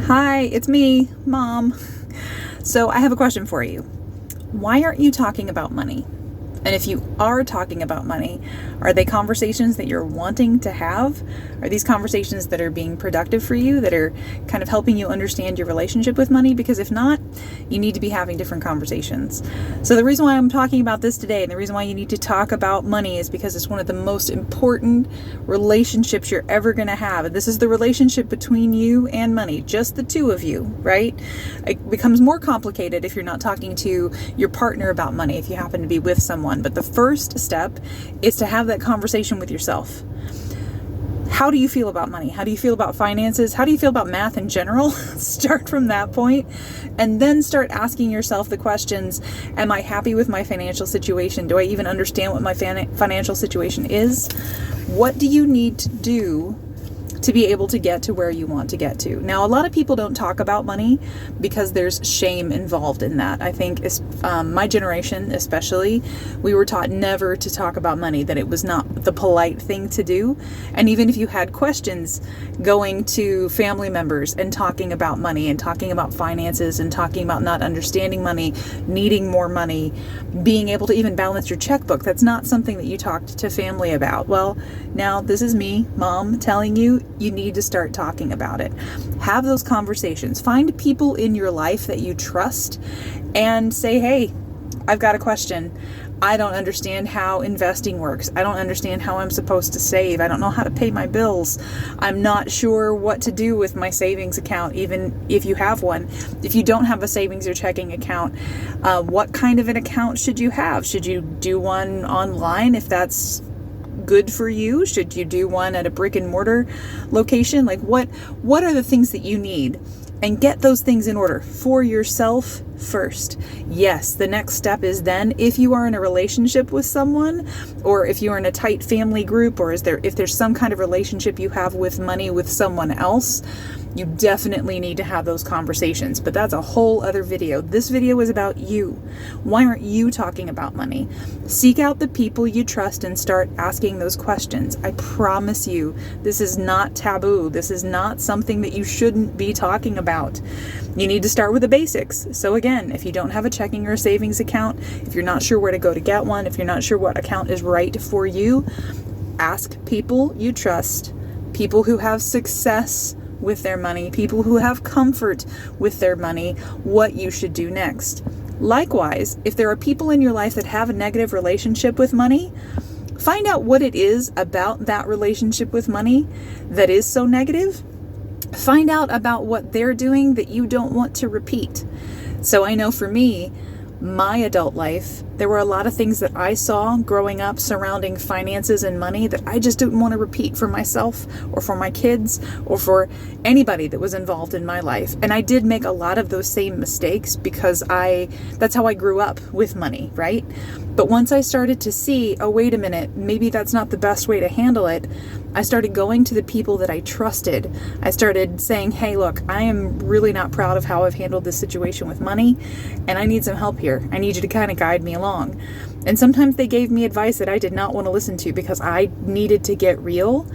Hi, it's me, Mom. So I have a question for you. Why aren't you talking about money? And if you are talking about money, are they conversations that you're wanting to have? Are these conversations that are being productive for you, that are kind of helping you understand your relationship with money? Because if not, you need to be having different conversations. So the reason why I'm talking about this today, and the reason why you need to talk about money, is because it's one of the most important relationships you're ever going to have. And this is the relationship between you and money, just the two of you, right? It becomes more complicated if you're not talking to your partner about money, if you happen to be with someone. But the first step is to have that conversation with yourself. How do you feel about money? How do you feel about finances? How do you feel about math in general? Start from that point and then start asking yourself the questions. Am I happy with my financial situation? Do I even understand what my financial situation is? What do you need to do to be able to get to where you want to get to? Now, a lot of people don't talk about money because there's shame involved in that. I think my generation especially, we were taught never to talk about money, that it was not the polite thing to do. And even if you had questions, going to family members and talking about money and talking about finances and talking about not understanding money, needing more money, being able to even balance your checkbook, that's not something that you talked to family about. Well, now this is me, Mom, telling you, you need to start talking about it. Have those conversations. Find people in your life that you trust and say, hey, I've got a question. I don't understand how investing works. I don't understand how I'm supposed to save. I don't know how to pay my bills. I'm not sure what to do with my savings account, even if you have one. If you don't have a savings or checking account, what kind of an account should you have? Should you do one online if that's good for you? Should you do one at a brick and mortar location? Like what are the things that you need? And get those things in order for yourself first. Yes, the next step is then, if you are in a relationship with someone, or if you are in a tight family group, or if there's some kind of relationship you have with money with someone else, you definitely need to have those conversations. But that's a whole other video. This video is about you. Why aren't you talking about money? Seek out the people you trust and start asking those questions. I promise you, this is not taboo. This is not something that you shouldn't be talking about. You need to start with the basics. So again, if you don't have a checking or a savings account, if you're not sure where to go to get one, if you're not sure what account is right for you, ask people you trust, people who have success with their money, people who have comfort with their money, what you should do next. Likewise, if there are people in your life that have a negative relationship with money, find out what it is about that relationship with money that is so negative. Find out about what they're doing that you don't want to repeat. So I know for me, my adult life, there were a lot of things that I saw growing up surrounding finances and money that I just didn't want to repeat for myself or for my kids or for anybody that was involved in my life. And I did make a lot of those same mistakes because that's how I grew up with money, right? But once I started to see, oh, wait a minute, maybe that's not the best way to handle it, I started going to the people that I trusted. I started saying, hey, look, I am really not proud of how I've handled this situation with money, and I need some help here. I need you to kind of guide me along. And sometimes they gave me advice that I did not want to listen to because I needed to get real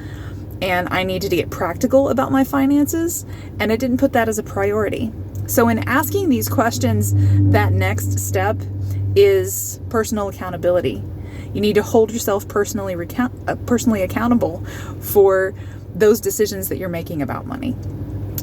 and I needed to get practical about my finances, and I didn't put that as a priority. So in asking these questions, that next step is personal accountability. You need to hold yourself personally accountable for those decisions that you're making about money.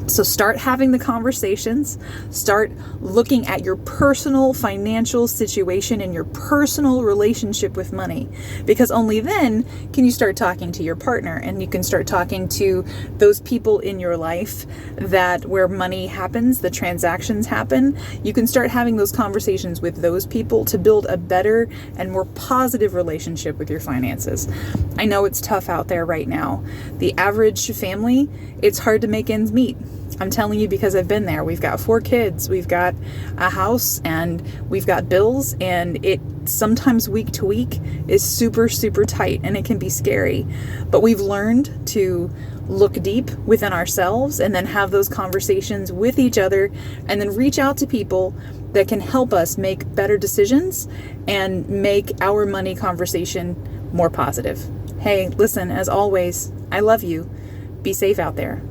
So start having the conversations, start looking at your personal financial situation and your personal relationship with money, because only then can you start talking to your partner and you can start talking to those people in your life that where money happens, the transactions happen. You can start having those conversations with those people to build a better and more positive relationship with your finances. I know it's tough out there right now. The average family, it's hard to make ends meet. I'm telling you because I've been there. We've got 4 kids, we've got a house, and we've got bills, and it sometimes week to week is super, super tight, and it can be scary. But we've learned to look deep within ourselves and then have those conversations with each other and then reach out to people that can help us make better decisions and make our money conversation more positive. Hey, listen, as always, I love you. Be safe out there.